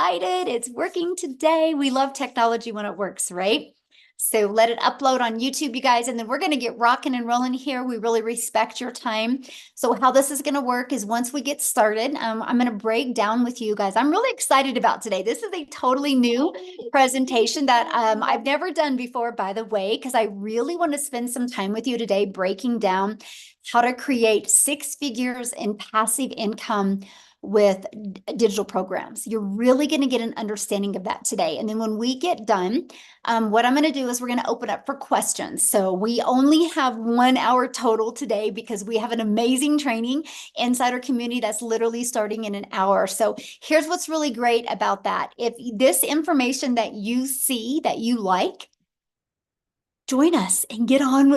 excited. It's working today. We love technology when it works, right? So let it upload on YouTube, you guys, and then we're going to get rocking and rolling here. We really respect your time. So how this is going to work is once we get started, I'm going to break down with you guys. I'm really excited about today. This is a totally new presentation that I've never done before, by the way, because I really want to spend some time with you today breaking down how to create 6 figures in passive income with digital programs. You're really going to get an understanding of that today. And then when we get done, what I'm going to do is we're going to open up for questions. So we only have 1 hour total today because we have an amazing training inside our community that's literally starting in an hour. So here's what's really great about that. If this information that you see that you like, join us and get on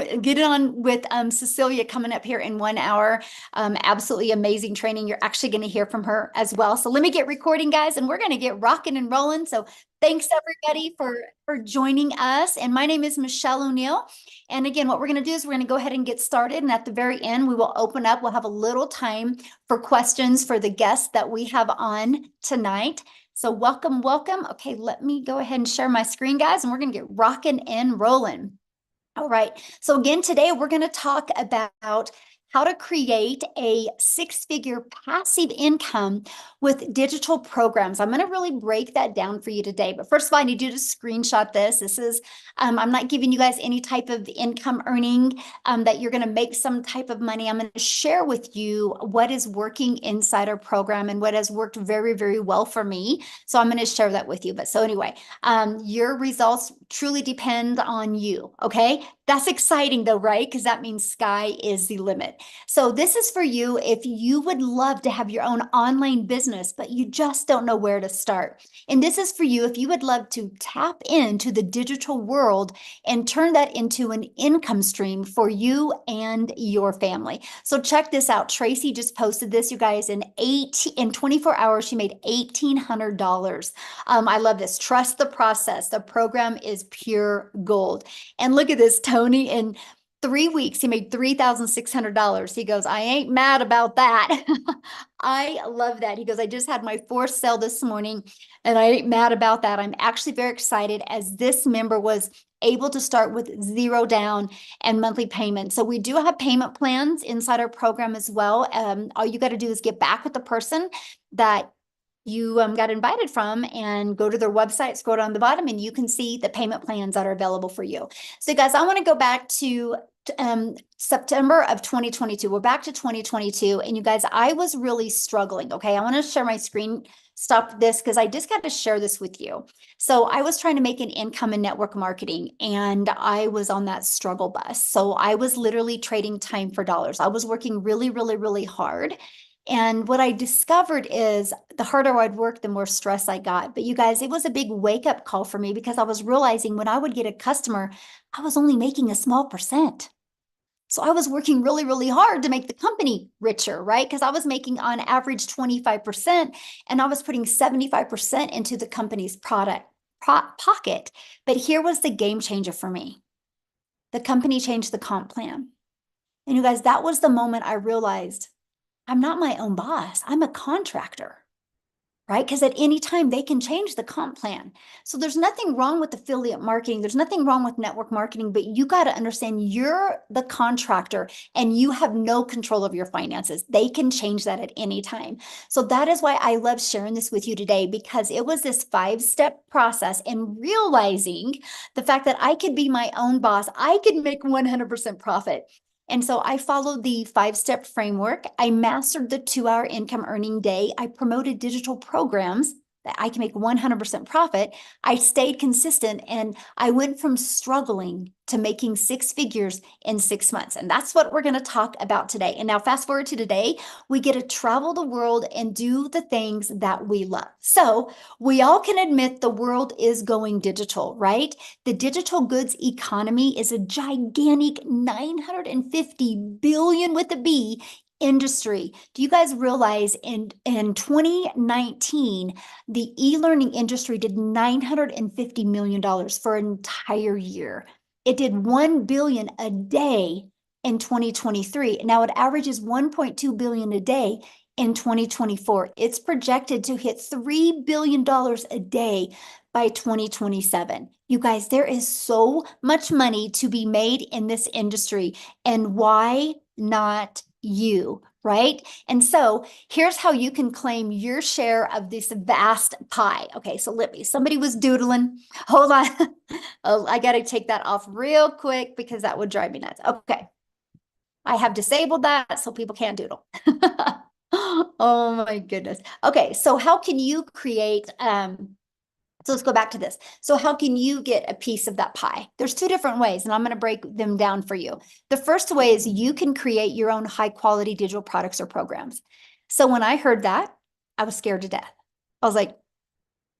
with Cecilia coming up here in 1 hour. Absolutely amazing training. You're actually going to hear from her as well. So let me get recording, guys, and we're going to get rocking and rolling. So thanks everybody for joining us. And my name is Michelle O'Neill. And again, what we're going to do is we're going to go ahead and get started. And at the very end, we will open up. We'll have a little time for questions for the guests that we have on tonight. So welcome, welcome. Okay, let me go ahead and share my screen, guys, and we're going to get rocking and rolling. All right. So again, today we're going to talk about how to create a 6-figure passive income with digital programs. I'm going to really break that down for you today. But first of all, I need you to screenshot this. This is, I'm not giving you guys any type of income earning that you're going to make some type of money. I'm going to share with you what is working inside our program and what has worked very, very well for me. So I'm going to share that with you. But so anyway, your results truly depend on you. Okay. That's exciting though, right? Because that means sky is the limit. So this is for you if you would love to have your own online business, but you just don't know where to start. And this is for you if you would love to tap into the digital world and turn that into an income stream for you and your family. So check this out. Tracy just posted this, you guys, in 24 hours, she made $1,800. I love this. Trust the process. The program is pure gold. And look at this, Tony, in 3 weeks, he made $3,600. He goes, I ain't mad about that. I love that. He goes, I just had my 4th sale this morning and I ain't mad about that. I'm actually very excited as this member was able to start with 0 down and monthly payment. So we do have payment plans inside our program as well. All you got to do is get back with the person that you got invited from and go to their website, scroll down the bottom, and you can see the payment plans that are available for you. So guys, I want to go back to September of 2022. We're back to 2022. And you guys, I was really struggling. Okay. I want to share my screen. Stop this because I just got to share this with you. So I was trying to make an income in network marketing and I was on that struggle bus. So I was literally trading time for dollars. I was working really, really, really hard. And what I discovered is the harder I'd work, the more stress I got. But you guys, it was a big wake-up call for me because I was realizing when I would get a customer, I was only making a small percent. So I was working really, really hard to make the company richer, right? Because I was making on average 25% and I was putting 75% into the company's pocket. But here was the game changer for me. The company changed the comp plan. And you guys, that was the moment I realized I'm not my own boss. I'm a contractor, right? Because at any time they can change the comp plan. So there's nothing wrong with affiliate marketing. There's nothing wrong with network marketing, but you got to understand you're the contractor and you have no control of your finances. They can change that at any time. So that is why I love sharing this with you today, because it was this 5-step process and realizing the fact that I could be my own boss. I could make 100% profit. And so I followed the 5-step framework. I mastered the 2-hour income earning day. I promoted digital programs that I can make 100% profit. I stayed consistent and I went from struggling to making 6 figures in 6 months. And that's what we're going to talk about today. And now fast forward to today, we get to travel the world and do the things that we love. So we all can admit the world is going digital, right? The digital goods economy is a gigantic 950 billion with a B industry. Do you guys realize in 2019, the e-learning industry did $950 million for an entire year. It did 1 billion a day in 2023. Now it averages 1.2 billion a day in 2024. It's projected to hit $3 billion a day by 2027. You guys, there is so much money to be made in this industry. And why not you? Right? And so here's how you can claim your share of this vast pie. Okay, so somebody was doodling. Hold on. Oh, I got to take that off real quick because that would drive me nuts. Okay. I have disabled that so people can't doodle. Oh my goodness. Okay, so how can you create so let's go back to this. So how can you get a piece of that pie? There's two different ways, and I'm going to break them down for you. The first way is you can create your own high quality digital products or programs. So when I heard that, I was scared to death. I was like,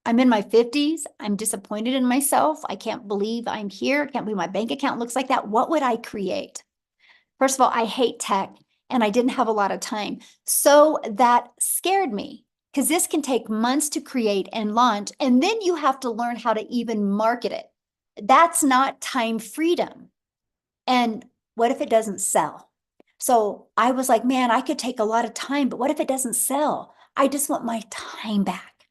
I'm in my 50s. I'm disappointed in myself. I can't believe I'm here. I can't believe my bank account looks like that. What would I create? First of all, I hate tech and I didn't have a lot of time. So that scared me because this can take months to create and launch. And then you have to learn how to even market it. That's not time freedom. And what if it doesn't sell? So I was like, man, I could take a lot of time, but what if it doesn't sell? I just want my time back.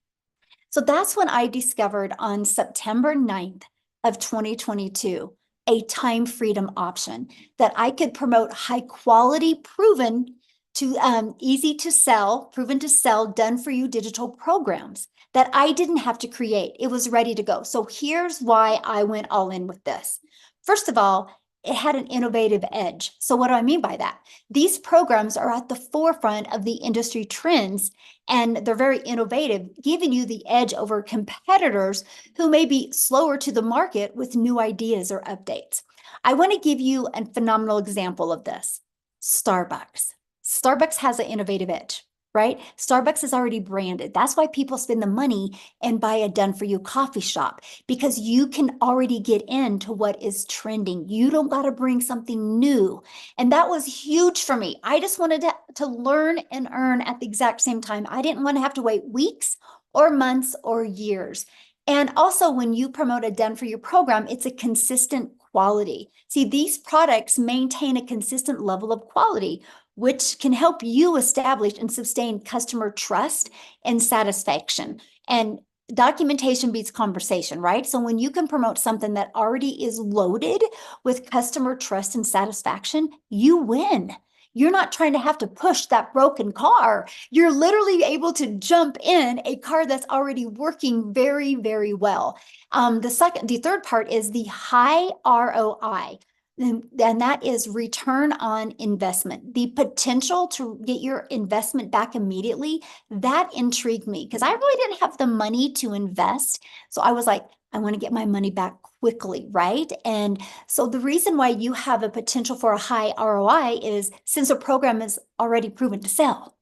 So that's when I discovered on September 9th of 2022, a time freedom option that I could promote high quality, proven to easy to sell, proven to sell, done for you digital programs that I didn't have to create. It was ready to go. So here's why I went all in with this. First of all, it had an innovative edge. So what do I mean by that? These programs are at the forefront of the industry trends, and they're very innovative, giving you the edge over competitors who may be slower to the market with new ideas or updates. I want to give you a phenomenal example of this. Starbucks. Starbucks has an innovative edge, right? Starbucks is already branded. That's why people spend the money and buy a done for you coffee shop, because you can already get into what is trending. You don't got to bring something new. And that was huge for me. I just wanted to learn and earn at the exact same time. I didn't want to have to wait weeks or months or years. And also, when you promote a done for you program, it's a consistent quality. See, these products maintain a consistent level of quality, which can help you establish and sustain customer trust and satisfaction. And documentation beats conversation, right? So when you can promote something that already is loaded with customer trust and satisfaction, you win. You're not trying to have to push that broken car. You're literally able to jump in a car that's already working very, very well. The third part is the high ROI. And that is return on investment. The potential to get your investment back immediately, that intrigued me because I really didn't have the money to invest. So I was like, I want to get my money back quickly, right? And so the reason why you have a potential for a high ROI is since a program is already proven to sell.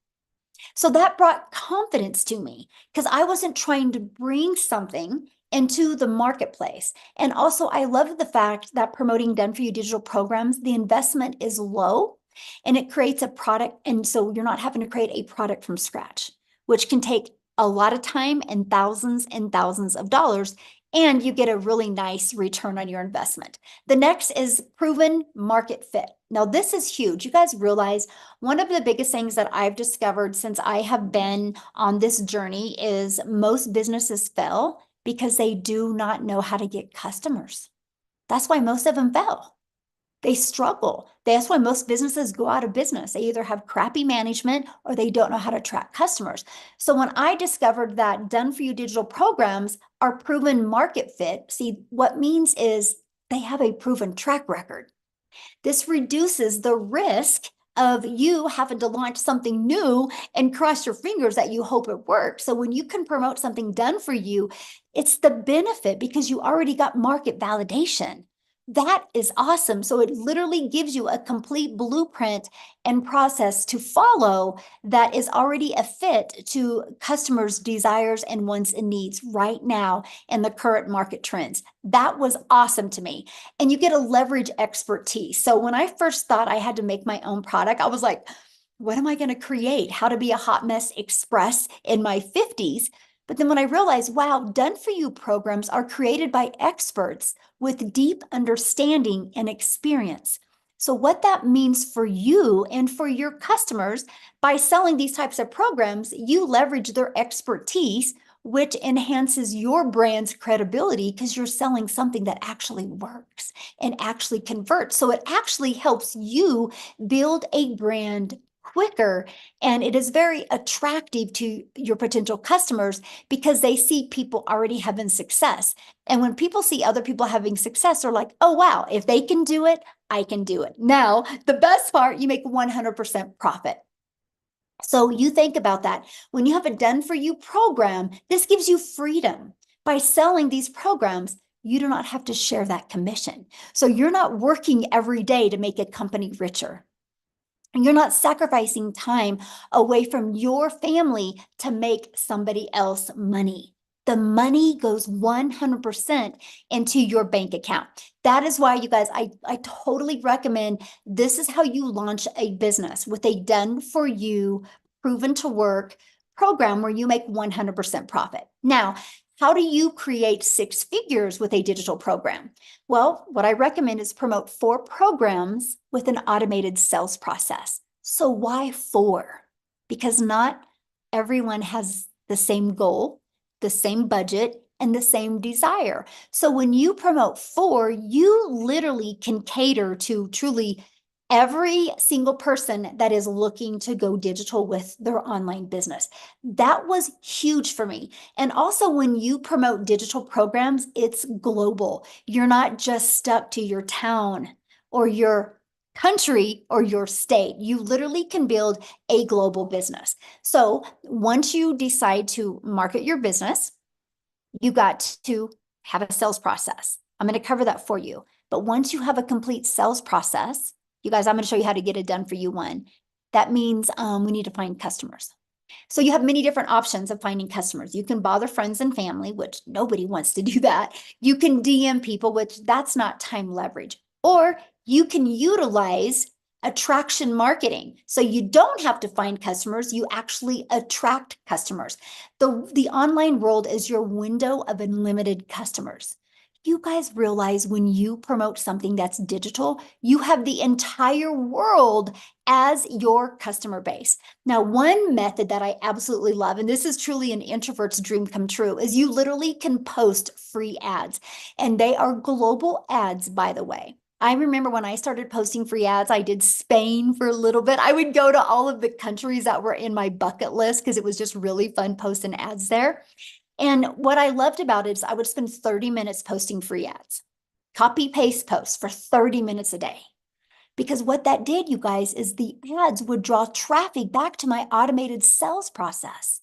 So that brought confidence to me because I wasn't trying to bring something into the marketplace. And also, I love the fact that promoting done for you digital programs, the investment is low and it creates a product. And so you're not having to create a product from scratch, which can take a lot of time and thousands of dollars. And you get a really nice return on your investment. The next is proven market fit. Now, this is huge. You guys realize one of the biggest things that I've discovered since I have been on this journey is most businesses fail because they do not know how to get customers. That's why most of them fail. They struggle. That's why most businesses go out of business. They either have crappy management or they don't know how to attract customers. So when I discovered that done for you digital programs are proven market fit, see, what means is they have a proven track record. This reduces the risk of you having to launch something new and cross your fingers that you hope it works. So when you can promote something done for you, it's the benefit because you already got market validation. That is awesome. So it literally gives you a complete blueprint and process to follow that is already a fit to customers' desires and wants and needs right now in the current market trends. That was awesome to me. And you get a leverage expertise. So when I first thought I had to make my own product, I was like, what am I going to create? How to be a hot mess express in my 50s. But then when I realized, wow, done for you programs are created by experts with deep understanding and experience. So what that means for you and for your customers, by selling these types of programs, you leverage their expertise, which enhances your brand's credibility because you're selling something that actually works and actually converts. So it actually helps you build a brand quicker, and it is very attractive to your potential customers because they see people already having success. And when people see other people having success, they're like, oh, wow, if they can do it, I can do it. Now, the best part, you make 100% profit. So you think about that. When you have a done for you program, this gives you freedom. By selling these programs, you do not have to share that commission. So you're not working every day to make a company richer. And you're not sacrificing time away from your family to make somebody else money. The money goes 100% into your bank account. That is why, you guys, I totally recommend this is how you launch a business with a done for you, proven to work program where you make 100% profit. Now, how do you create 6 figures with a digital program? Well, what I recommend is promote 4 programs with an automated sales process. So why 4? Because not everyone has the same goal, the same budget, and the same desire. So when you promote 4, you literally can cater to truly every single person that is looking to go digital with their online business. That was huge for me. And also, when you promote digital programs, it's global. You're not just stuck to your town or your country or your state. You literally can build a global business. So once you decide to market your business, you got to have a sales process. I'm going to cover that for you. But once you have a complete sales process, you guys, I'm going to show you how to get it done for you one. That means we need to find customers. So you have many different options of finding customers. You can bother friends and family, which nobody wants to do that. You can DM people, which that's not time leverage. Or you can utilize attraction marketing. So you don't have to find customers, you actually attract customers. The online world is your window of unlimited customers. You guys realize when you promote something that's digital, you have the entire world as your customer base. Now, one method that I absolutely love, and this is truly an introvert's dream come true, is you literally can post free ads. And they are global ads, by the way. I remember when I started posting free ads, I did Spain for a little bit. I would go to all of the countries that were in my bucket list because it was just really fun posting ads there. And what I loved about it is I would spend 30 minutes posting free ads, copy paste posts for 30 minutes a day. Because what that did, you guys, is the ads would draw traffic back to my automated sales process.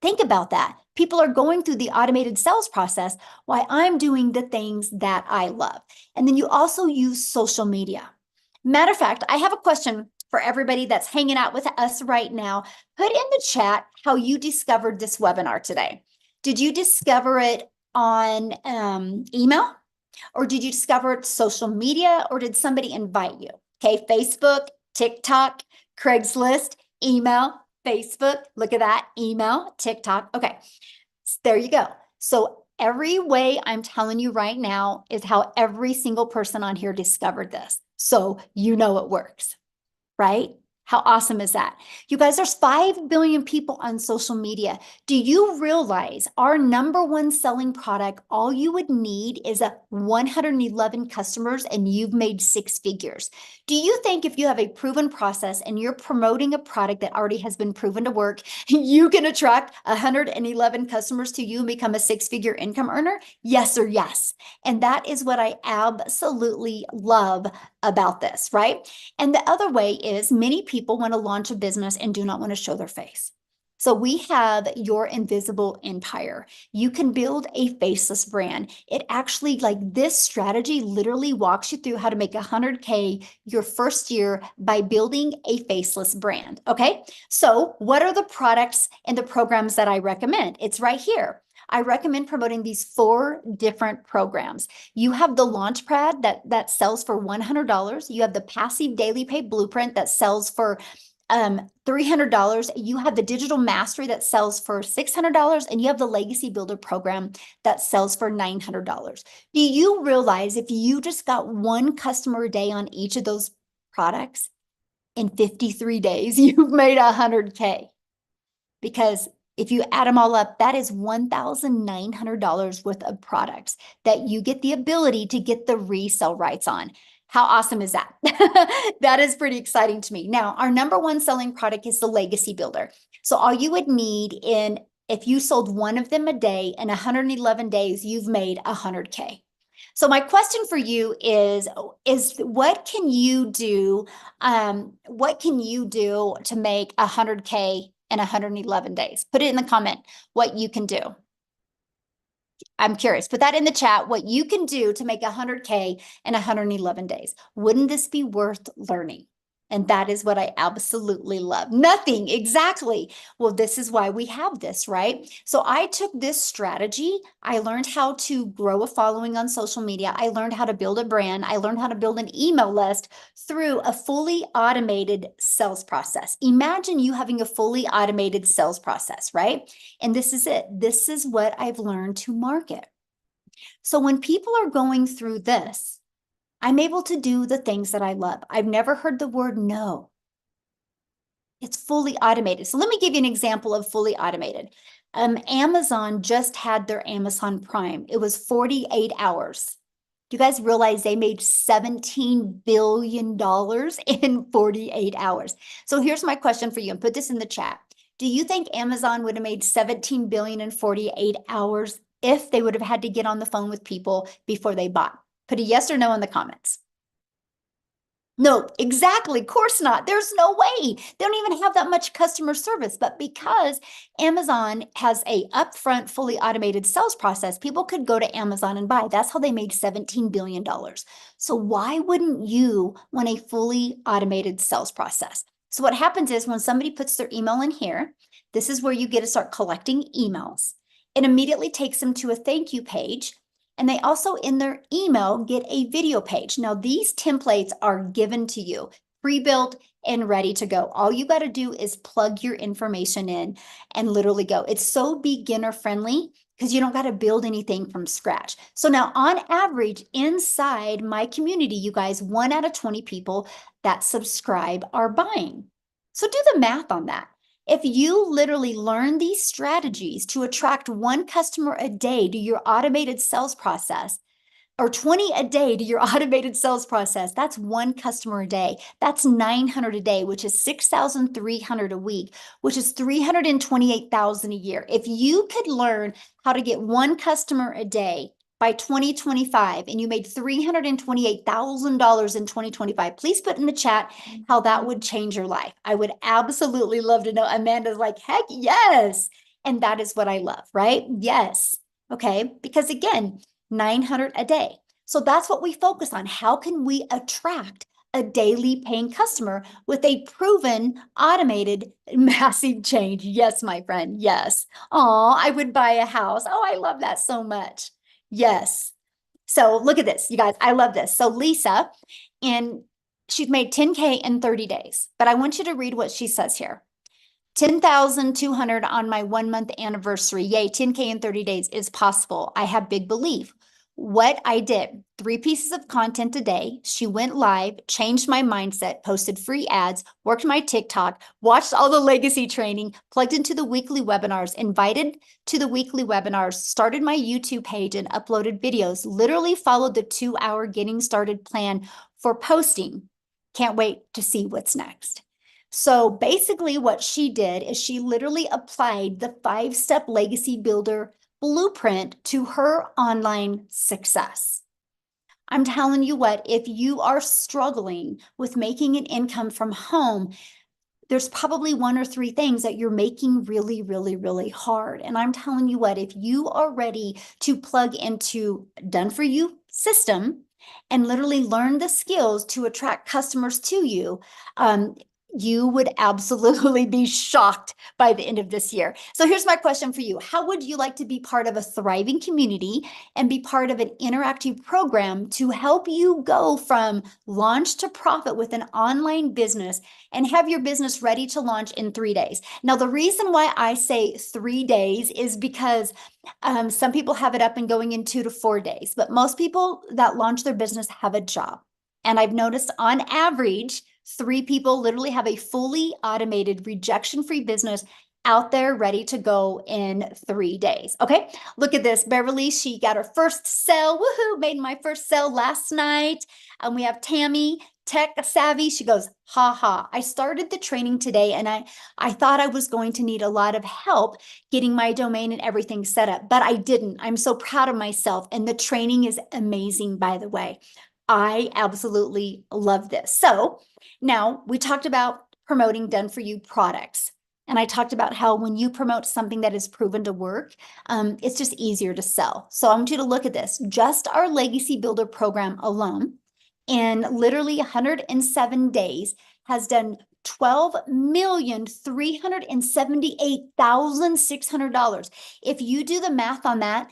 Think about that. People are going through the automated sales process while I'm doing the things that I love. And then you also use social media. Matter of fact, I have a question for everybody that's hanging out with us right now. Put in the chat how you discovered this webinar today. Did you discover it on email? Or did you discover it social media? Or did somebody invite you? Okay, Facebook, TikTok, Craigslist, email, Facebook. Look at that, email, TikTok. Okay, there you go. So every way I'm telling you right now is how every single person on here discovered this. So you know it works, right? How awesome is that? You guys, there's 5 billion people on social media. Do you realize our #1 selling product, all you would need is 111 customers and you've made 6 figures. Do you think if you have a proven process and you're promoting a product that already has been proven to work, you can attract 111 customers to you and become a 6-figure income earner? Yes or yes. And that is what I absolutely love about this, right? And the other way is many people want to launch a business and do not want to show their face. So we have your invisible empire. You can build a faceless brand. It actually, like this strategy literally walks you through how to make 100K your first year by building a faceless brand. Okay. So what are the products and the programs that I recommend? It's right here. I recommend promoting these 4 different programs. You have the Launchpad that sells for $100. You have the Passive Daily Pay Blueprint that sells for $300, you have the digital mastery that sells for $600, and you have the legacy builder program that sells for $900. Do you realize if you just got one customer a day on each of those products, in 53 days, you've made $100K? Because if you add them all up, that is $1,900 worth of products that you get the ability to get the resale rights on. How awesome is that? That is pretty exciting to me. Now, our number one selling product is the Legacy Builder. So all you would need if you sold one of them a day in 111 days, you've made $100K. So my question for you is what can you do? What can you do to make $100K in 111 days? Put it in the comment what you can do. I'm curious. Put that in the chat, what you can do to make 100K in 111 days. Wouldn't this be worth learning? And that is what I absolutely love. Nothing, exactly. Well, this is why we have this, right? So I took this strategy. I learned how to grow a following on social media. I learned how to build a brand. I learned how to build an email list through a fully automated sales process. Imagine you having a fully automated sales process, right? And this is it. This is what I've learned to market. So when people are going through this, I'm able to do the things that I love. I've never heard the word no. It's fully automated. So let me give you an example of fully automated. Amazon just had their Amazon Prime. It was 48 hours. Do you guys realize they made $17 billion in 48 hours? So here's my question for you, and put this in the chat. Do you think Amazon would have made $17 billion in 48 hours if they would have had to get on the phone with people before they bought? Put a yes or no in the comments. No, exactly. Of course not. There's no way. They don't even have that much customer service. But because Amazon has a upfront, fully automated sales process, people could go to Amazon and buy. That's how they made $17 billion. So why wouldn't you want a fully automated sales process? So what happens is when somebody puts their email in here, this is where you get to start collecting emails. It immediately takes them to a thank you page. And they also in their email get a video page. Now these templates are given to you, pre-built and ready to go. All you got to do is plug your information in and literally go. It's so beginner friendly because you don't got to build anything from scratch. So now on average inside my community, you guys, 1 out of 20 people that subscribe are buying. So do the math on that. If you literally learn these strategies to attract one customer a day to your automated sales process, or 20 a day to your automated sales process, that's one customer a day. That's 900 a day, which is 6,300 a week, which is 328,000 a year. If you could learn how to get one customer a day by 2025 and you made $328,000 in 2025, please put in the chat how that would change your life. I would absolutely love to know. Amanda's like, heck yes. And that is what I love, right? Yes. Okay. Because again, 900 a day. So that's what we focus on. How can we attract a daily paying customer with a proven automated massive change? Yes, my friend. Yes. Oh, I would buy a house. Oh, I love that so much. Yes. So look at this, you guys. I love this. So Lisa, and she's made 10K in 30 days, but I want you to read what she says here. 10,200 on my 1 month anniversary. Yay, 10K in 30 days is possible. I have big belief. What I did, 3 pieces of content a day. She went live, changed my mindset, posted free ads, worked my TikTok, watched all the legacy training, plugged into the weekly webinars, invited to the weekly webinars, started my YouTube page and uploaded videos, literally followed the 2-hour getting started plan for posting. Can't wait to see what's next. So basically what she did is she literally applied the 5-step legacy builder blueprint to her online success. I'm telling you what, if you are struggling with making an income from home, there's probably 1 or 3 things that you're making really, really, really hard. And I'm telling you what, if you are ready to plug into done for you system and literally learn the skills to attract customers to you, You would absolutely be shocked by the end of this year. So here's my question for you. How would you like to be part of a thriving community and be part of an interactive program to help you go from launch to profit with an online business and have your business ready to launch in 3 days? Now, the reason why I say 3 days is because some people have it up and going in 2 to 4 days, but most people that launch their business have a job. And I've noticed on average, 3 people literally have a fully automated rejection-free business out there ready to go in 3 days. Okay, look at this. Beverly, she got her first sale. Woohoo, made my first sale last night. And we have Tammy, tech savvy. She goes, ha ha. I started the training today and I thought I was going to need a lot of help getting my domain and everything set up, but I didn't. I'm so proud of myself. And the training is amazing, by the way. I absolutely love this. So now we talked about promoting done for you products. And I talked about how when you promote something that is proven to work, it's just easier to sell. So I want you to look at this. Just our Legacy Builder program alone, in literally 107 days, has done $12,378,600. If you do the math on that,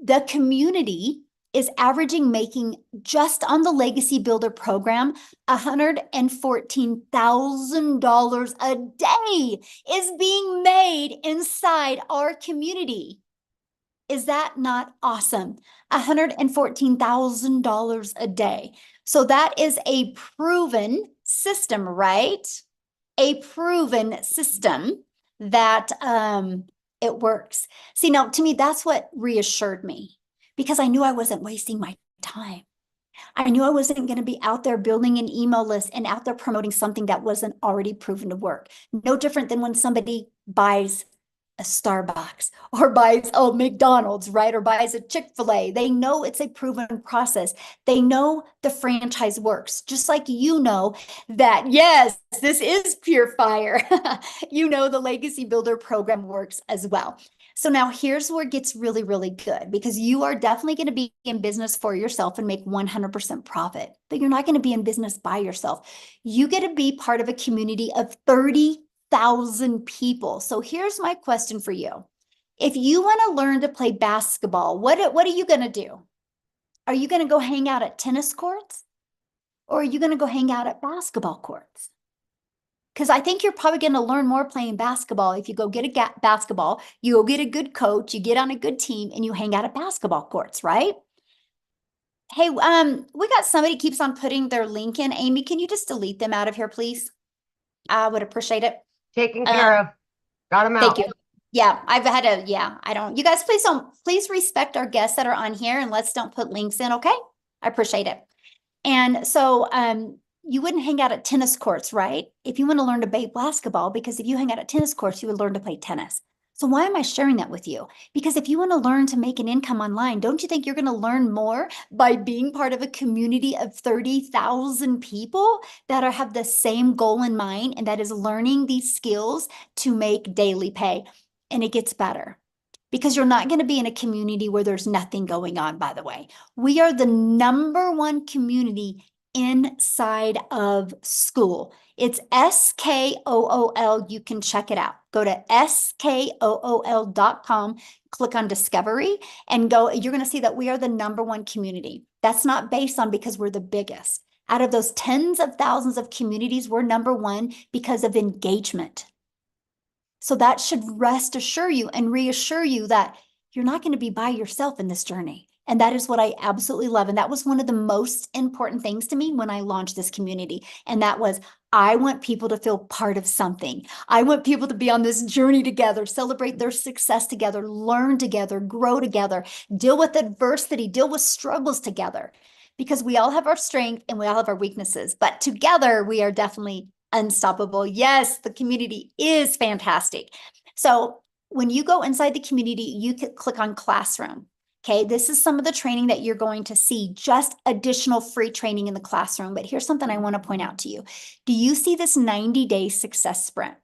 the community is averaging making just on the Legacy Builder program $114,000 a day is being made inside our community. Is that not awesome? $114,000 a day. So that is a proven system, right? A proven system that it works. See, now to me, that's what reassured me, because I knew I wasn't wasting my time. I knew I wasn't going to be out there building an email list and out there promoting something that wasn't already proven to work. No different than when somebody buys a Starbucks or buys a McDonald's, right? Or buys a Chick-fil-A. They know it's a proven process. They know the franchise works, just like you know that, yes, this is pure fire. You know the Legacy Builder program works as well. So now here's where it gets really, really good, because you are definitely going to be in business for yourself and make 100% profit, but you're not going to be in business by yourself. You get to be part of a community of 30,000 people. So here's my question for you. If you want to learn to play basketball, what are you going to do? Are you going to go hang out at tennis courts, or are you going to go hang out at basketball courts? Because I think you're probably going to learn more playing basketball if you go get a basketball, you go get a good coach, you get on a good team, and you hang out at basketball courts, right? Hey, we got somebody keeps on putting their link in. Amy, can you just delete them out of here, please? I would appreciate it. Taken care of. Got them out. Thank you. Yeah, I've had a, yeah, I don't, you guys, please respect our guests that are on here, and let's don't put links in, okay? I appreciate it. And so, you wouldn't hang out at tennis courts, right? If you want to learn to play basketball, because if you hang out at tennis courts, you would learn to play tennis. So why am I sharing that with you? Because if you want to learn to make an income online, don't you think you're going to learn more by being part of a community of 30,000 people that have the same goal in mind, and that is learning these skills to make daily pay? And it gets better, because you're not going to be in a community where there's nothing going on, by the way. We are the .1 community inside of school. It's SKOOL. You can check it out. Go to SKOOL.com, click on Discovery, and go. You're going to see that we are the .1 community. That's not based on because we're the biggest. Out of those tens of thousands of communities, we're .1 because of engagement. So that should rest assure you and reassure you that you're not going to be by yourself in this journey. And that is what I absolutely love. And that was one of the most important things to me when I launched this community. And that was, I want people to feel part of something. I want people to be on this journey together, celebrate their success together, learn together, grow together, deal with adversity, deal with struggles together. Because we all have our strength and we all have our weaknesses, but together we are definitely unstoppable. Yes, the community is fantastic. So when you go inside the community, you can click on Classroom. Okay, this is some of the training that you're going to see, just additional free training in the classroom. But here's something I want to point out to you. Do you see this 90-day success sprint?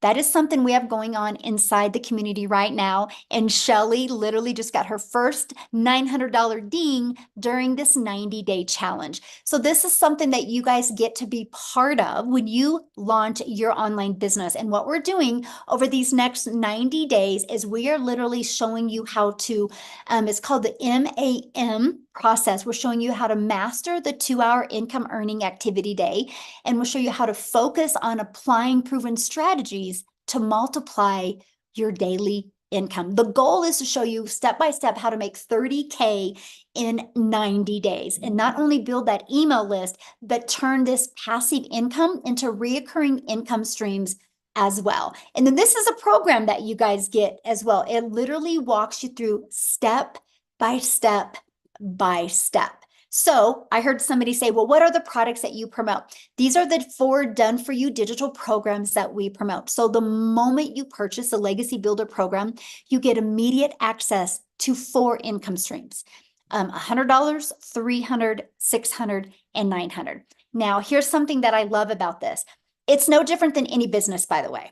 That is something we have going on inside the community right now. And Shelly literally just got her first $900 ding during this 90-day challenge. So this is something that you guys get to be part of when you launch your online business. And what we're doing over these next 90 days is we are literally showing you how to, it's called the MAM process. We're showing you how to master the 2-hour income earning activity day. And we'll show you how to focus on applying proven strategies to multiply your daily income. The goal is to show you step by step how to make 30K in 90 days and not only build that email list, but turn this passive income into reoccurring income streams as well. And then this is a program that you guys get as well. It literally walks you through step by step by step. So I heard somebody say, well, what are the products that you promote? These are the 4 done-for-you digital programs that we promote. So the moment you purchase a Legacy Builder program, you get immediate access to 4 income streams, $100, $300, $600, and $900. Now, here's something that I love about this. It's no different than any business, by the way.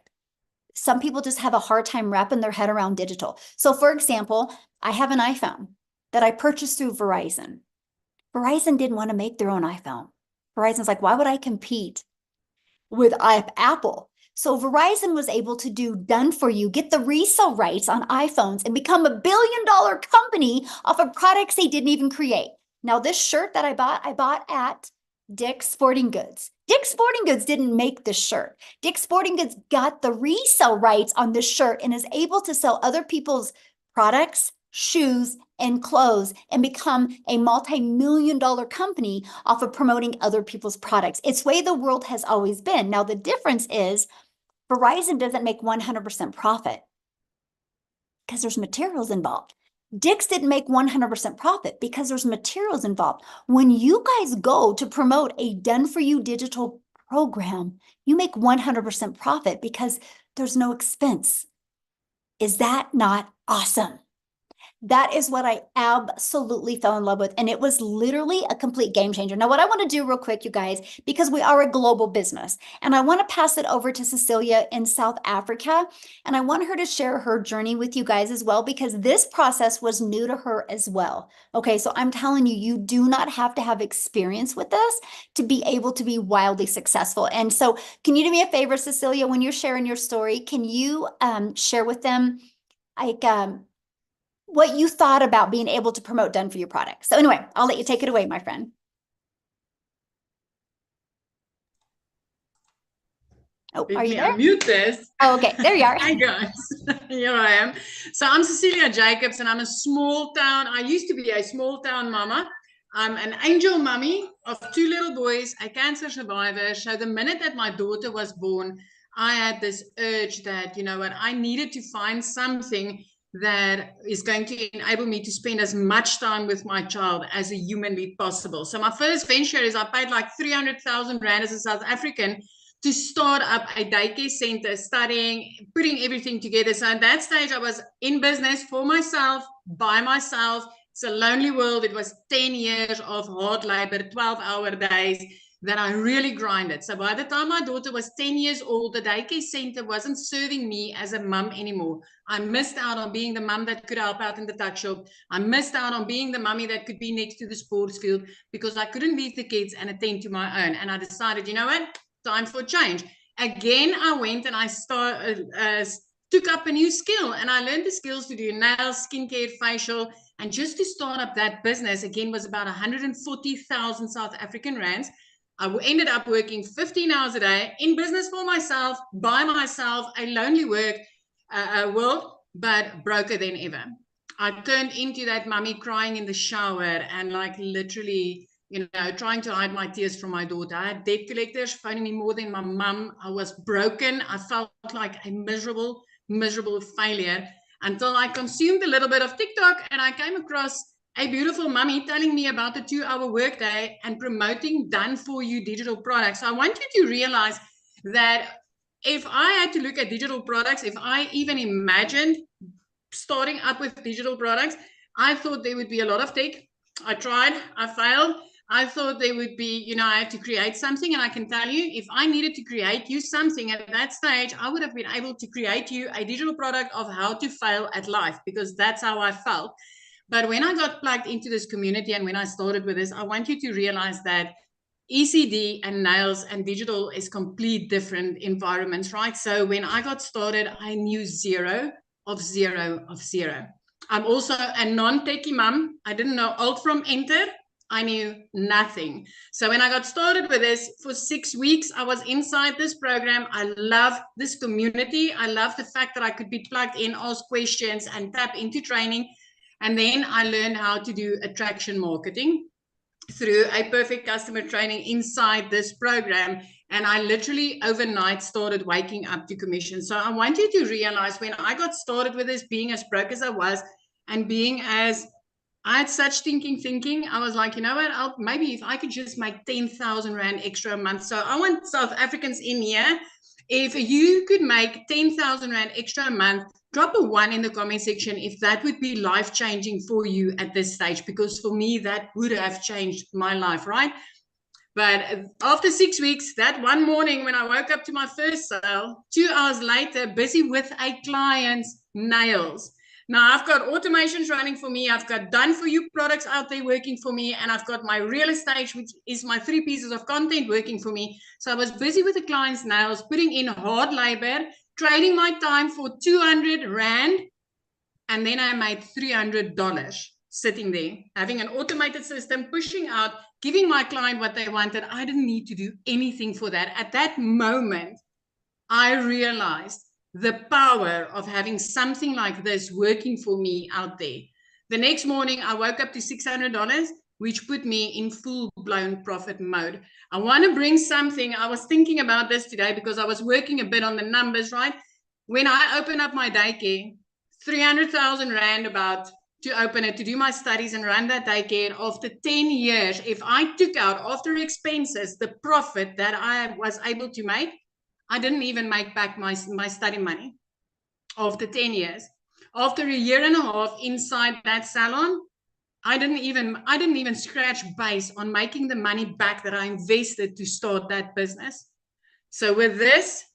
Some people just have a hard time wrapping their head around digital. So for example, I have an iPhone that I purchased through Verizon. Verizon didn't want to make their own iPhone. Verizon's like, why would I compete with Apple? So Verizon was able to do done for you, get the resale rights on iPhones and become a $1 billion company off of products they didn't even create. Now this shirt that I bought at Dick's Sporting Goods. Dick's Sporting Goods didn't make this shirt. Dick's Sporting Goods got the resale rights on this shirt and is able to sell other people's products, shoes, and clothes and become a multi-million-dollar company off of promoting other people's products. It's the way the world has always been. Now, the difference is Verizon doesn't make 100% profit because there's materials involved. Dick's didn't make 100% profit because there's materials involved. When you guys go to promote a done-for-you digital program, you make 100% profit because there's no expense. Is that not awesome? That is what I absolutely fell in love with. And it was literally a complete game changer. Now, what I want to do real quick, you guys, because we are a global business, and I want to pass it over to Cecilia in South Africa. And I want her to share her journey with you guys as well, because this process was new to her as well. Okay, so I'm telling you, you do not have to have experience with this to be able to be wildly successful. And so can you do me a favor, Cecilia, when you're sharing your story, can you share with them like what you thought about being able to promote done for your product? So anyway, I'll let you take it away, my friend. Oh, are you there? Mute this. Oh, okay, there you are. Hi guys, here I am. So I'm Cecilia Jacobs and I'm a small town. I used to be a small town mama. I'm an angel mummy of 2 little boys, a cancer survivor. So the minute that my daughter was born, I had this urge that, you know what, I needed to find something that is going to enable me to spend as much time with my child as a humanly possible. So my first venture is I paid like 300,000 Rand as a South African to start up a daycare center, studying, putting everything together. So at that stage, I was in business for myself, by myself. It's a lonely world. It was 10 years of hard labor, 12-hour days that I really grinded. So by the time my daughter was 10 years old, the daycare center wasn't serving me as a mum anymore. I missed out on being the mum that could help out in the tuck shop. I missed out on being the mummy that could be next to the sports field because I couldn't leave the kids and attend to my own. And I decided, you know what? Time for change. Again, I went and I took up a new skill and I learned the skills to do nails, skincare, facial, and just to start up that business again was about 140,000 South African rands. I ended up working 15 hours a day in business for myself, by myself, a lonely world, but broker than ever. I turned into that mummy crying in the shower and like literally, you know, trying to hide my tears from my daughter. I had debt collectors phoning me more than my mum. I was broken. I felt like a miserable failure until I consumed a little bit of TikTok and I came across a beautiful mummy telling me about the 2-hour workday and promoting done for you digital products. So I want you to realize that if I had to look at digital products, if I even imagined starting up with digital products, I thought there would be a lot of tech. I tried, I failed. I thought there would be, you know, I had to create something. And I can tell you, if I needed to create you something at that stage, I would have been able to create you a digital product of how to fail at life, because that's how I felt. But when I got plugged into this community and when I started with this, I want you to realize that ECD and nails and digital is complete different environments, right? So when I got started, I knew zero of zero of zero. I'm also a non-techie mom. I didn't know alt from enter. I knew nothing. So when I got started with this, for 6 weeks, I was inside this program. I love this community. I love the fact that I could be plugged in, ask questions, and tap into training. And then I learned how to do attraction marketing through a perfect customer training inside this program. And I literally overnight started waking up to commission. So I want you to realize, when I got started with this, being as broke as I was, and being as, I had such thinking, I was like, you know what, maybe if I could just make 10,000 Rand extra a month. So I want South Africans in here. If you could make 10,000 Rand extra a month, drop a 1 in the comment section if that would be life-changing for you at this stage, because for me, that would have changed my life, right? But after 6 weeks, that one morning when I woke up to my first sale, 2 hours later, busy with a client's nails. Now, I've got automations running for me. I've got done-for-you products out there working for me. And I've got my real estate, which is my 3 pieces of content, working for me. So I was busy with the client's nails, putting in hard labor, trading my time for 200 Rand. And then I made $300 sitting there, having an automated system, pushing out, giving my client what they wanted. I didn't need to do anything for that. At that moment, I realized the power of having something like this working for me out there. The next morning, I woke up to $600, which put me in full-blown profit mode. I want to bring something. I was thinking about this today because I was working a bit on the numbers, right? When I open up my daycare, 300,000 Rand about to open it, to do my studies and run that daycare. After 10 years, if I took out after expenses the profit that I was able to make, I didn't even make back my study money after 10 years. After a year and a half inside that salon, I didn't even scratch base on making the money back that I invested to start that business. So with this,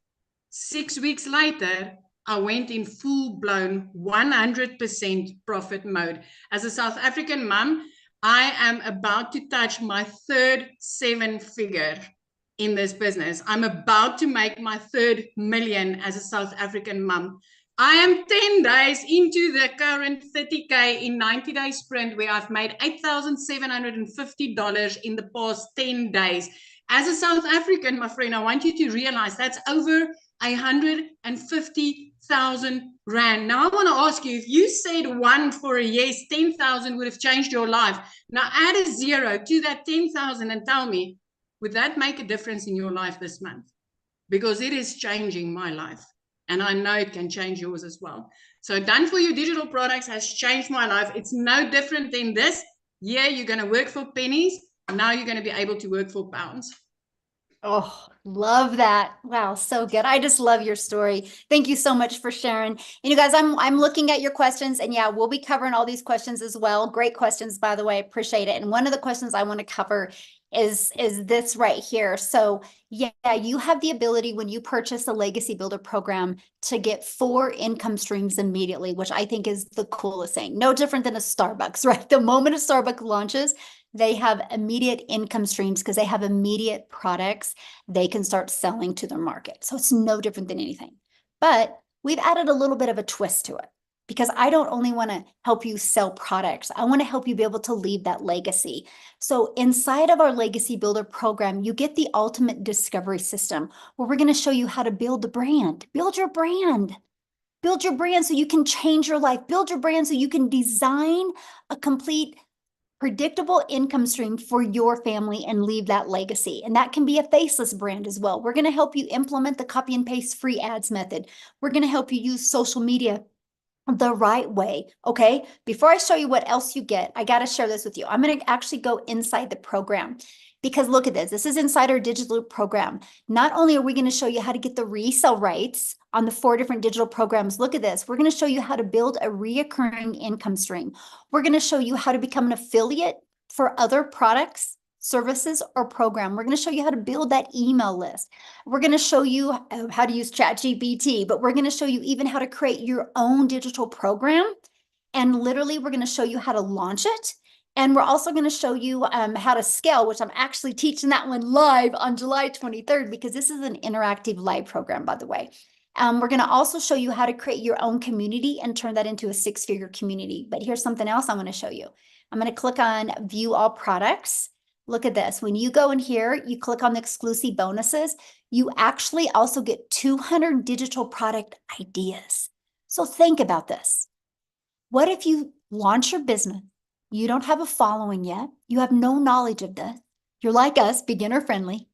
6 weeks later, I went in full-blown 100% profit mode. As a South African mom, I am about to touch my third 7-figure in this business. I'm about to make my third million as a South African mom. I am 10 days into the current 30K in 90-day sprint, where I've made $8,750 in the past 10 days. As a South African, my friend, I want you to realize that's over 150,000 Rand. Now I want to ask you, if you said 1 for a yes, 10,000 would have changed your life. Now add a 0 to that 10,000 and tell me, would that make a difference in your life this month? Because it is changing my life. And I know it can change yours as well. So Done For You digital products has changed my life. It's no different than this. Yeah, you're going to work for pennies. Now you're going to be able to work for pounds. Oh, love that. Wow, so good. I just love your story. Thank you so much for sharing. And you guys, I'm looking at your questions, and yeah, we'll be covering all these questions as well. Great questions, by the way. Appreciate it. And one of the questions I want to cover is this right here. So yeah, you have the ability when you purchase a Legacy Builder program to get 4 income streams immediately, which I think is the coolest thing. No different than a Starbucks, right? The moment a Starbucks launches, they have immediate income streams because they have immediate products they can start selling to their market. So it's no different than anything. But we've added a little bit of a twist to it, because I don't only want to help you sell products. I want to help you be able to leave that legacy. So inside of our Legacy Builder program, you get the ultimate discovery system, where we're going to show you how to build the brand, build your brand. Build your brand so you can change your life. Build your brand so you can design a complete predictable income stream for your family and leave that legacy. And that can be a faceless brand as well. We're going to help you implement the copy and paste free ads method. We're going to help you use social media the right way. Okay. Before I show you what else you get, I got to share this with you. I'm going to actually go inside the program, because look at this. This is inside our digital program. Not only are we going to show you how to get the resale rights on the 4 different digital programs, look at this. We're going to show you how to build a reoccurring income stream. We're going to show you how to become an affiliate for other products services, or program. We're going to show you how to build that email list. We're going to show you how to use ChatGPT, but we're going to show you even how to create your own digital program. And literally, we're going to show you how to launch it. And we're also going to show you how to scale, which I'm actually teaching that one live on July 23rd, because this is an interactive live program, by the way. We're going to also show you how to create your own community and turn that into a 6-figure community. But here's something else I'm going to show you. I'm going to click on View All Products. Look at this. When you go in here, you click on the exclusive bonuses, you actually also get 200 digital product ideas. So think about this. What if you launch your business? You don't have a following yet. You have no knowledge of this. You're like us, beginner friendly.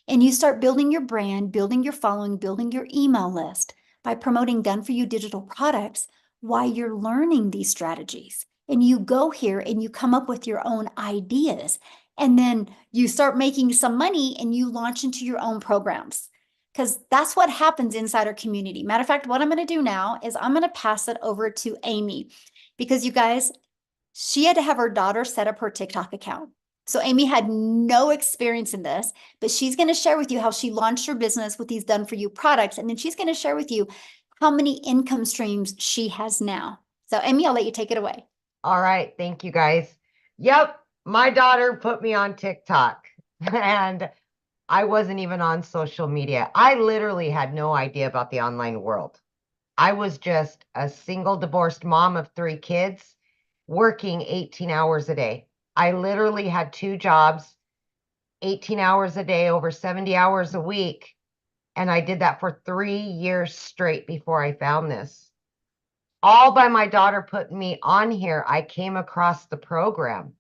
And you start building your brand, building your following, building your email list by promoting done-for-you digital products while you're learning these strategies. And you go here and you come up with your own ideas. And then you start making some money and you launch into your own programs. Because that's what happens inside our community. Matter of fact, what I'm going to do now is I'm going to pass it over to Amy. Because you guys, she had to have her daughter set up her TikTok account. So Amy had no experience in this, but she's going to share with you how she launched her business with these done-for-you products. And then she's going to share with you how many income streams she has now. So Amy, I'll let you take it away. All right. Thank you, guys. Yep. My daughter put me on TikTok and I wasn't even on social media. I literally had no idea about the online world. I was just a single divorced mom of 3 kids working 18 hours a day. I literally had 2 jobs, 18 hours a day, over 70 hours a week. And I did that for 3 years straight before I found this. All by my daughter putting me on here, I came across the program.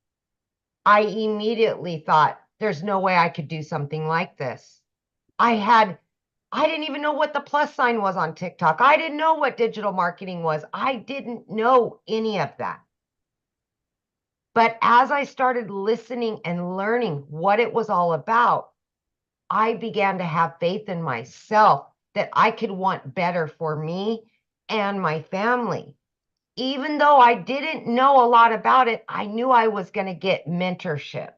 I immediately thought, there's no way I could do something like this. I didn't even know what the plus sign was on TikTok. I didn't know what digital marketing was. I didn't know any of that. But as I started listening and learning what it was all about, I began to have faith in myself that I could want better for me and my family. Even though I didn't know a lot about it, I knew I was going to get mentorship.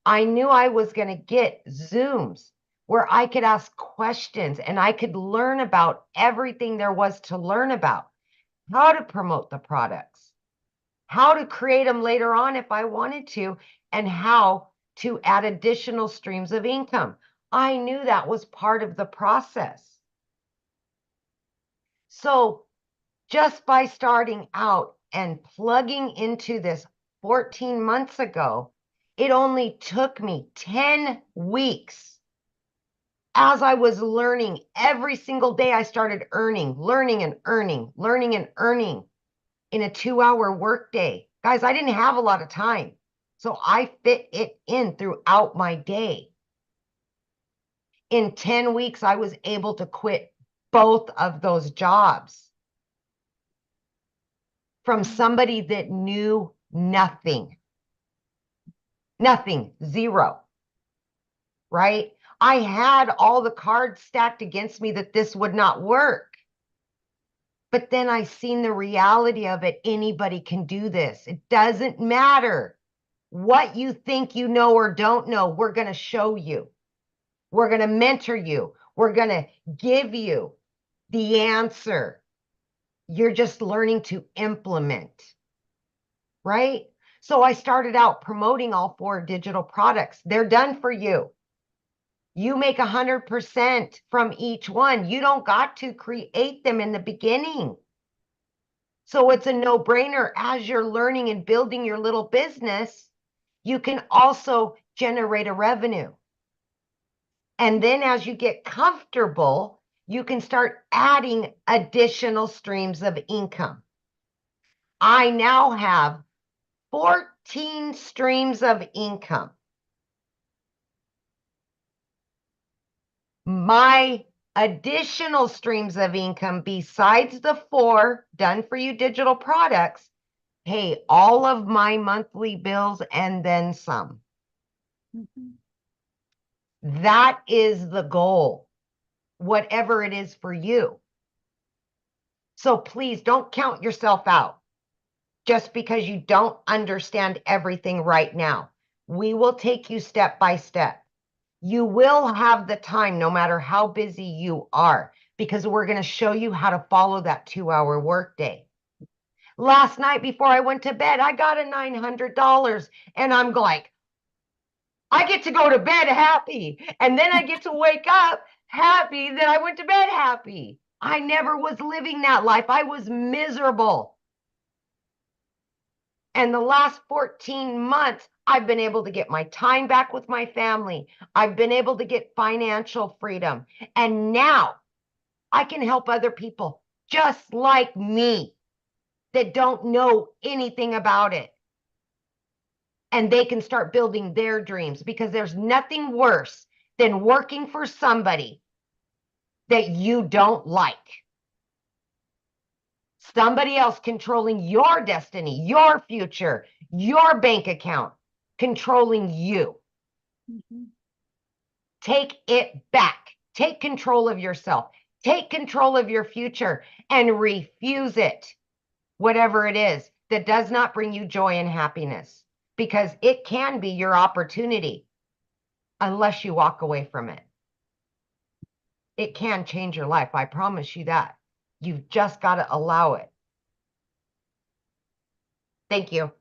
I knew I was going to get Zooms where I could ask questions and I could learn about everything there was to learn about. How to promote the products, how to create them later on if I wanted to, and how to add additional streams of income. I knew that was part of the process. So just by starting out and plugging into this 14 months ago, it only took me 10 weeks. As I was learning every single day, I started learning and earning in a 2-hour workday. Guys, I didn't have a lot of time, so I fit it in throughout my day. In 10 weeks, I was able to quit both of those jobs from somebody that knew nothing. Nothing, zero, right? I had all the cards stacked against me that this would not work. But then I seen the reality of it. Anybody can do this. It doesn't matter what you think you know or don't know. We're going to show you. We're going to mentor you. We're going to give you the answer. You're just learning to implement, right? So I started out promoting all 4 digital products. They're done for you. You make 100% from each one. You don't got to create them in the beginning. So it's a no-brainer. As you're learning and building your little business, you can also generate a revenue. And then as you get comfortable, you can start adding additional streams of income. I now have 14 streams of income. My additional streams of income besides the 4 done-for-you digital products pay all of my monthly bills and then some. That is the goal, whatever it is for you. So please don't count yourself out just because you don't understand everything right now. We will take you step by step. You will have the time no matter how busy you are, because we're going to show you how to follow that 2-hour workday. Last night before I went to bed, I got a $900 and I'm like, I get to go to bed happy. And then I get to wake up happy that I went to bed happy. I never was living that life. I was miserable. And the last 14 months, I've been able to get my time back with my family. I've been able to get financial freedom. And now I can help other people just like me that don't know anything about it. And they can start building their dreams, because there's nothing worse than working for somebody that you don't like. Somebody else controlling your destiny, your future, your bank account, controlling you. Mhm. Take it back. Take control of yourself. Take control of your future and refuse it, whatever it is that does not bring you joy and happiness, because it can be your opportunity unless you walk away from it. It can change your life. I promise you that. You've just got to allow it. Thank you.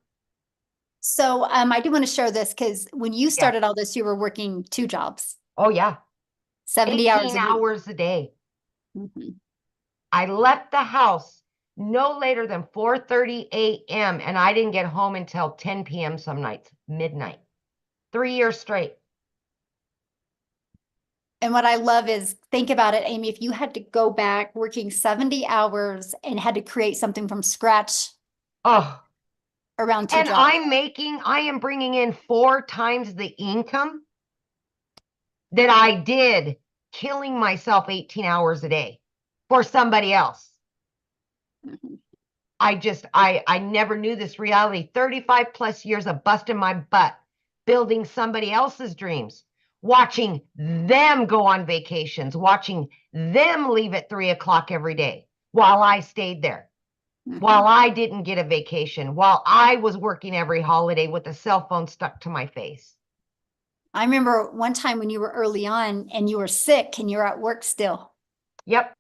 So I do want to share this because when you started all this, you were working 2 jobs, Oh, yeah. 70 hours 18 a week. hours a day. Mhm. I left the house no later than 4:30 a.m. and I didn't get home until 10 p.m. some nights, midnight. 3 years straight. And what I love is, think about it, Amy, if you had to go back working 70 hours and had to create something from scratch Oh, around 2 and jobs. I am bringing in 4 times the income that I did killing myself 18 hours a day for somebody else. Mhm. I never knew this reality. 35 plus years of busting my butt, building somebody else's dreams, watching them go on vacations, watching them leave at 3 o'clock every day while I stayed there, Mhm. while I didn't get a vacation, while I was working every holiday with a cell phone stuck to my face. I remember one time when you were early on and you were sick and you were at work still. Yep.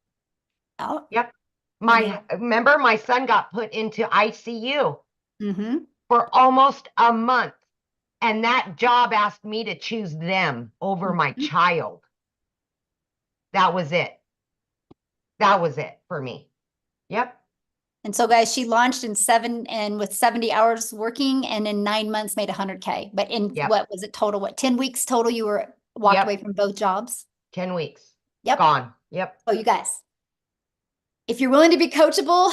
Oh. Yep. And Remember, my son got put into ICU mm-hmm. for almost a month. And that job asked me to choose them over my Mhm. child. That was it. That was it for me. Yep. And so guys, she launched in with 70 hours working, and in 9 months made 100K. But in Yep. what was it total? What, 10 weeks total you were walked Yep. away from both jobs? 10 weeks. Yep. Gone. Yep. Oh, you guys, if you're willing to be coachable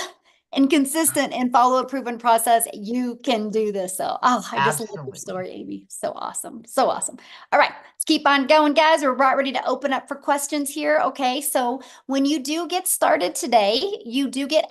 and consistent and follow a proven process, you can do this. So, oh, I just love your Absolutely. story, Amy. So awesome. So awesome. All right, let's keep on going, guys. We're about ready to open up for questions here. Okay, so when you do get started today, you do get